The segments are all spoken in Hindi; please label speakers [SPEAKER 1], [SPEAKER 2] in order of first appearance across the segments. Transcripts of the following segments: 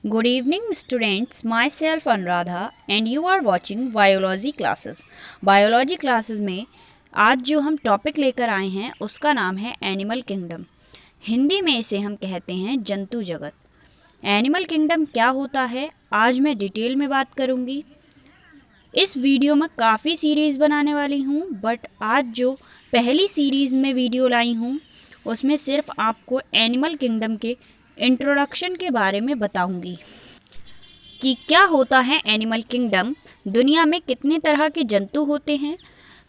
[SPEAKER 1] Good evening, students. Myself Anuradha and you are watching Biology classes. Biology classes में आज जो हम टॉपिक लेकर आए हैं उसका नाम है एनिमल किंगडम। हिंदी में इसे हम कहते हैं जंतु जगत। एनिमल किंगडम क्या होता है आज मैं डिटेल में बात करूंगी। इस वीडियो में काफ़ी सीरीज़ बनाने वाली हूँ, बट आज जो पहली सीरीज़ में वीडियो लाई हूँ उसमें सिर्फ आपको एनिमल किंगडम के इंट्रोडक्शन के बारे में बताऊंगी कि क्या होता है एनिमल किंगडम, दुनिया में कितने तरह के जंतु होते हैं।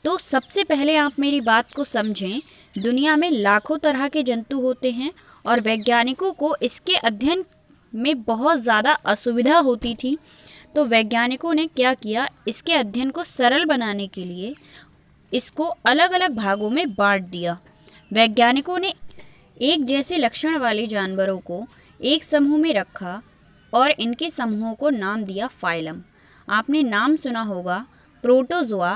[SPEAKER 1] तो सबसे पहले आप मेरी बात को समझें। दुनिया में लाखों तरह के जंतु होते हैं और वैज्ञानिकों को इसके अध्ययन में बहुत ज़्यादा असुविधा होती थी। तो वैज्ञानिकों ने क्या किया, इसके अध्ययन को सरल बनाने के लिए इसको अलग अलग भागों में बांट दिया। वैज्ञानिकों ने एक जैसे लक्षण वाले जानवरों को एक समूह में रखा और इनके समूहों को नाम दिया फाइलम। आपने नाम सुना होगा प्रोटोजोआ,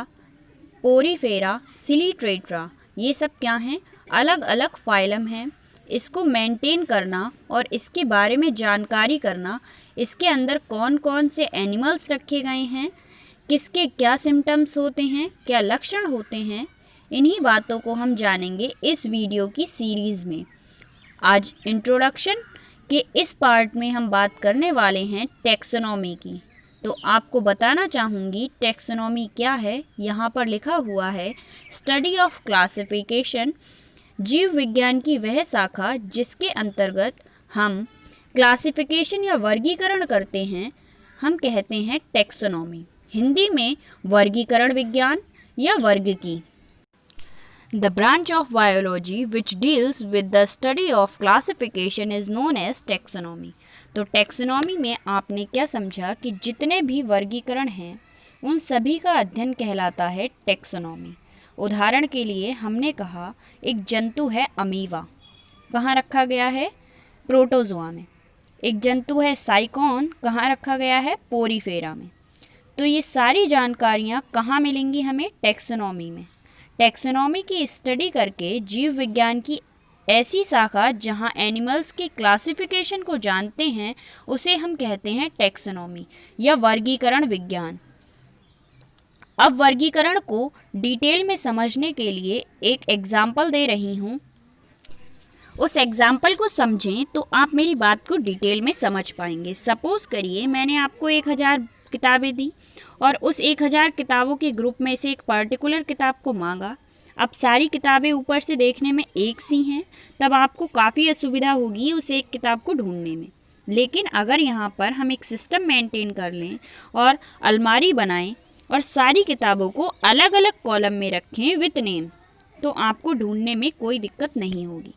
[SPEAKER 1] पोरीफेरा, सिलिट्रेट्रा। ये सब क्या हैं? अलग अलग फाइलम हैं। इसको मेंटेन करना और इसके बारे में जानकारी करना, इसके अंदर कौन कौन से एनिमल्स रखे गए हैं, किसके क्या सिम्टम्स होते हैं, क्या लक्षण होते हैं, इन्हीं बातों को हम जानेंगे इस वीडियो की सीरीज़ में। आज इंट्रोडक्शन के इस पार्ट में हम बात करने वाले हैं टैक्सोनॉमी की। तो आपको बताना चाहूँगी टैक्सोनॉमी क्या है। यहाँ पर लिखा हुआ है स्टडी ऑफ क्लासिफिकेशन, जीव विज्ञान की वह शाखा जिसके अंतर्गत हम क्लासिफिकेशन या वर्गीकरण करते हैं, हम कहते हैं टैक्सोनॉमी। हिंदी में वर्गीकरण विज्ञान या वर्ग की। The branch of biology which deals with the study of classification is known as taxonomy. तो टैक्सोनॉमी में आपने क्या समझा कि जितने भी वर्गीकरण हैं उन सभी का अध्ययन कहलाता है टैक्सोनॉमी। उदाहरण के लिए हमने कहा एक जंतु है अमीबा, कहाँ रखा गया है? प्रोटोजोआ में। एक जंतु है साइकॉन, कहाँ रखा गया है? पोरीफेरा में। तो ये सारी जानकारियाँ कहाँ मिलेंगी हमें? टैक्सोनॉमी में। टैक्सोनॉमी की स्टडी करके जीव विज्ञान की ऐसी शाखा जहां एनिमल्स के क्लासिफिकेशन को जानते हैं उसे हम कहते हैं टैक्सोनॉमी या वर्गीकरण विज्ञान। अब वर्गीकरण को डिटेल में समझने के लिए एक एग्जाम्पल दे रही हूं। उस एग्जाम्पल को समझें तो आप मेरी बात को डिटेल में समझ पाएंगे। सपोज करिए मैंने आपको 1000 किताबें दी और उस 1000 किताबों के ग्रुप में से एक पर्टिकुलर किताब को मांगा। अब सारी किताबें ऊपर से देखने में एक सी हैं, तब आपको काफ़ी असुविधा होगी उस एक किताब को ढूंढने में। लेकिन अगर यहाँ पर हम एक सिस्टम मेंटेन कर लें और अलमारी बनाएं और सारी किताबों को अलग अलग कॉलम में रखें विथ नेम, तो आपको ढूंढने में कोई दिक्कत नहीं होगी।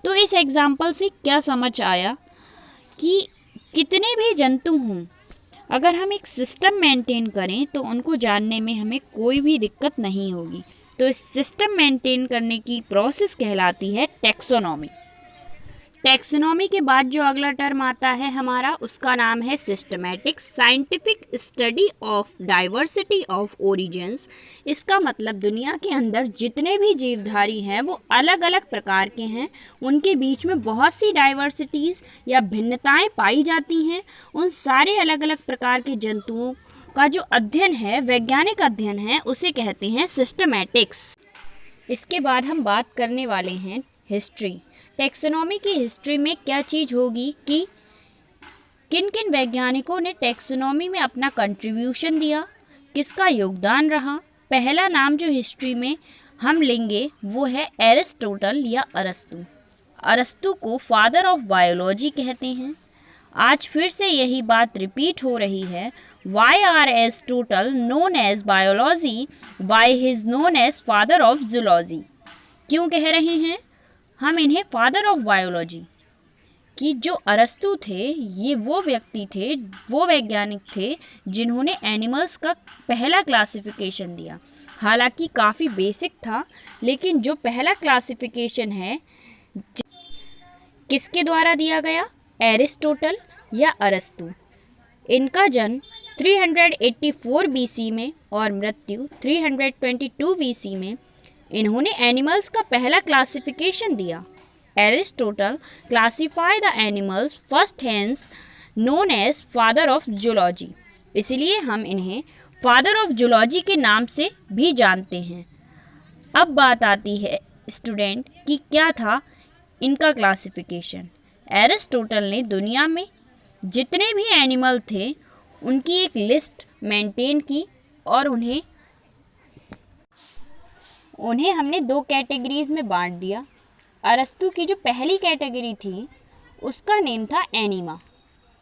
[SPEAKER 1] तो इस एग्जाम्पल से क्या समझ आया कि कितने भी जंतु हों, अगर हम एक सिस्टम मेंटेन करें तो उनको जानने में हमें कोई भी दिक्कत नहीं होगी। तो इस सिस्टम मेंटेन करने की प्रोसेस कहलाती है टैक्सोनॉमी। टैक्सोनॉमी के बाद जो अगला टर्म आता है हमारा, उसका नाम है systematic scientific study of diversity of origins. इसका मतलब दुनिया के अंदर जितने भी जीवधारी हैं वो अलग अलग प्रकार के हैं, उनके बीच में बहुत सी डाइवर्सिटीज़ या भिन्नताएं पाई जाती हैं। उन सारे अलग अलग प्रकार के जंतुओं का जो अध्ययन है, वैज्ञानिक अध्ययन है, उसे कहते हैं सिस्टमैटिक्स। इसके बाद हम बात करने वाले हैं हिस्ट्री। टैक्सोनॉमी की हिस्ट्री में क्या चीज़ होगी कि किन किन वैज्ञानिकों ने टैक्सोनॉमी में अपना कंट्रीब्यूशन दिया, किसका योगदान रहा। पहला नाम जो हिस्ट्री में हम लेंगे वो है एरिस्टोटल या अरस्तु। अरस्तु को फादर ऑफ बायोलॉजी कहते हैं। आज फिर से यही बात रिपीट हो रही है। Why are Aristotle known as biology, why his known as father of zoology. क्यों कह रहे हैं हम इन्हें फादर ऑफ बायोलॉजी? कि जो अरस्तु थे ये वो व्यक्ति थे, वो वैज्ञानिक थे जिन्होंने एनिमल्स का पहला क्लासिफिकेशन दिया। हालांकि काफ़ी बेसिक था, लेकिन जो पहला क्लासिफिकेशन है किसके द्वारा दिया गया? एरिस्टोटल या अरस्तु। इनका जन्म 384 बीसी में और मृत्यु 322 बीसी में। इन्होंने एनिमल्स का पहला क्लासिफिकेशन दिया। Aristotle classify the animals first hence known as father of zoology, इसलिए हम इन्हें फादर ऑफ जूलॉजी के नाम से भी जानते हैं। अब बात आती है स्टूडेंट कि क्या था इनका क्लासिफिकेशन। एरिस्टोटल ने दुनिया में जितने भी एनिमल थे उनकी एक लिस्ट मेंटेन की और उन्हें हमने दो कैटेगरीज में बांट दिया। अरस्तु की जो पहली कैटेगरी थी उसका नेम था एनिमा।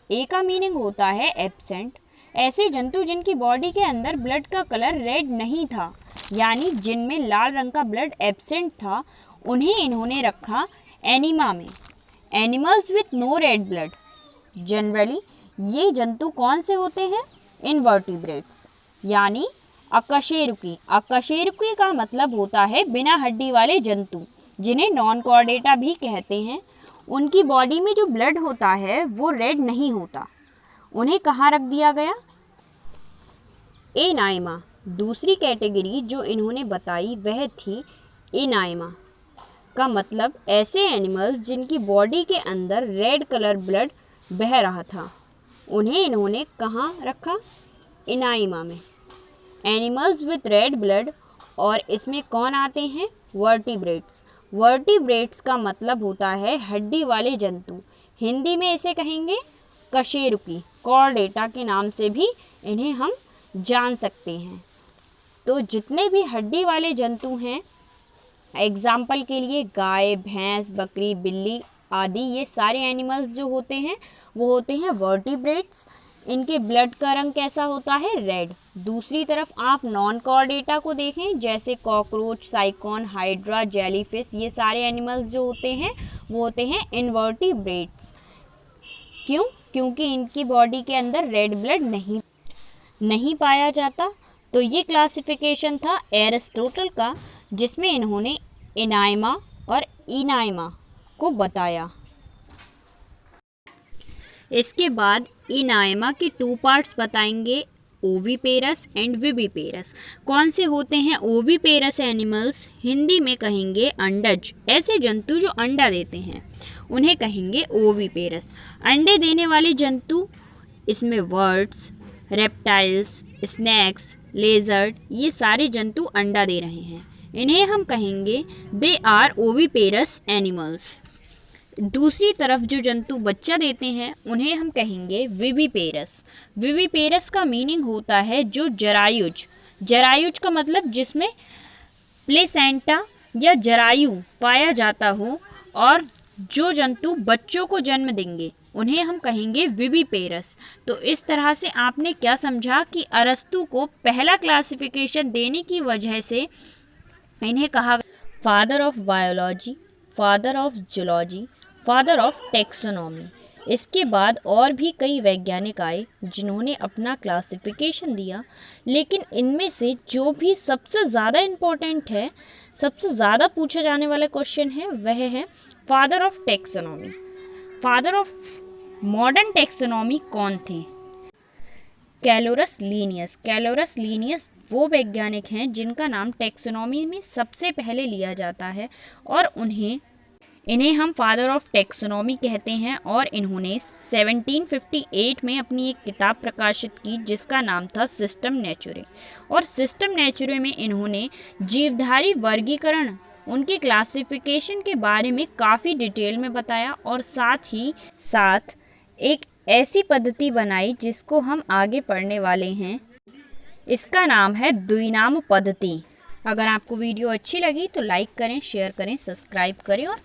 [SPEAKER 1] ए का मीनिंग होता है एब्सेंट, ऐसे जंतु जिनकी बॉडी के अंदर ब्लड का कलर रेड नहीं था, यानी जिनमें लाल रंग का ब्लड एब्सेंट था, उन्हें इन्होंने रखा एनिमा में। Animals with no red blood, generally ये जंतु कौन से होते हैं? इनवर्टिब्रेट्स, यानी अकशेरुकी। अकशेरुकी का मतलब होता है बिना हड्डी वाले जंतु, जिन्हें नॉन कॉर्डेटा भी कहते हैं। उनकी बॉडी में जो ब्लड होता है वो रेड नहीं होता। उन्हें कहाँ रख दिया गया? एनाइमा। दूसरी कैटेगरी जो इन्होंने बताई वह थी एनाइमा का मतलब ऐसे एनिमल्स जिनकी बॉडी के अंदर रेड कलर ब्लड बह रहा था, उन्हें इन्होंने कहाँ रखा? एनाइमा में। एनिमल्स विथ रेड ब्लड, और इसमें कौन आते हैं? वर्टिब्रेट्स। वर्टिब्रेट्स का मतलब होता है हड्डी वाले जंतु, हिंदी में इसे कहेंगे कशेरुकी। कॉर्डेटा के नाम से भी इन्हें हम जान सकते हैं। तो जितने भी हड्डी वाले जंतु हैं, एग्जाम्पल के लिए गाय, भैंस, बकरी, बिल्ली आदि, ये सारे एनिमल्स जो होते हैं वो होते हैं वर्टिब्रेट्स। इनके ब्लड का रंग कैसा होता है? रेड। दूसरी तरफ आप नॉन कॉर्डेटा को देखें, जैसे कॉकरोच, साइकॉन, हाइड्रा, जेलीफिश, ये सारे एनिमल्स जो होते हैं वो होते हैं इनवर्टिब्रेट्स। क्यों? क्योंकि इनकी बॉडी के अंदर रेड ब्लड नहीं पाया जाता। तो ये क्लासिफिकेशन था एरिस्टोटल का, जिसमें इन्होंने एनाइमा और इनाइमा को बताया। इसके बाद इनाइमा के टू पार्ट्स बताएंगे, ओविपेरस एंड विविपेरस। कौन से होते हैं ओविपेरस एनिमल्स? हिंदी में कहेंगे अंडज। ऐसे जंतु जो अंडा देते हैं उन्हें कहेंगे ओविपेरस। अंडे देने वाले जंतु इसमें वर्ड्स, रेप्टाइल्स, स्नैक्स, लेजर्ड, ये सारे जंतु अंडा दे रहे हैं, इन्हें हम कहेंगे दे आर ओविपेरस एनिमल्स। दूसरी तरफ जो जंतु बच्चा देते हैं उन्हें हम कहेंगे विविपेरस। विविपेरस का मीनिंग होता है जो जरायुज। जरायुज का मतलब जिसमें प्लेसेंटा या जरायु पाया जाता हो, और जो जंतु बच्चों को जन्म देंगे उन्हें हम कहेंगे विविपेरस। तो इस तरह से आपने क्या समझा कि अरस्तु को पहला क्लासिफिकेशन देने की वजह से इन्हें कहा father of biology, father of zoology, father of taxonomy. इसके बाद और भी कई वैज्ञानिक आए जिन्होंने अपना क्लासिफिकेशन दिया, लेकिन इनमें से जो भी सबसे ज़्यादा इम्पोर्टेंट है, सबसे ज़्यादा पूछा जाने वाला क्वेश्चन है, वह है father of taxonomy. Father of modern taxonomy कौन थे? कैलोरस लीनियस। कैलोरस लीनियस वो वैज्ञानिक हैं जिनका नाम टेक्सोनॉमी में सबसे पहले लिया जाता है, और इन्हें हम फादर ऑफ टेक्सोनॉमी कहते हैं। और इन्होंने 1758 में अपनी एक किताब प्रकाशित की जिसका नाम था सिस्टम नेचुरे। और सिस्टम नेचुरे में इन्होंने जीवधारी वर्गीकरण, उनके क्लासिफिकेशन के बारे में काफ़ी डिटेल में बताया, और साथ ही साथ एक ऐसी पद्धति बनाई जिसको हम आगे पढ़ने वाले हैं। इसका नाम है द्विनाम पद्धति। अगर आपको वीडियो अच्छी लगी तो लाइक करें, शेयर करें, सब्सक्राइब करें और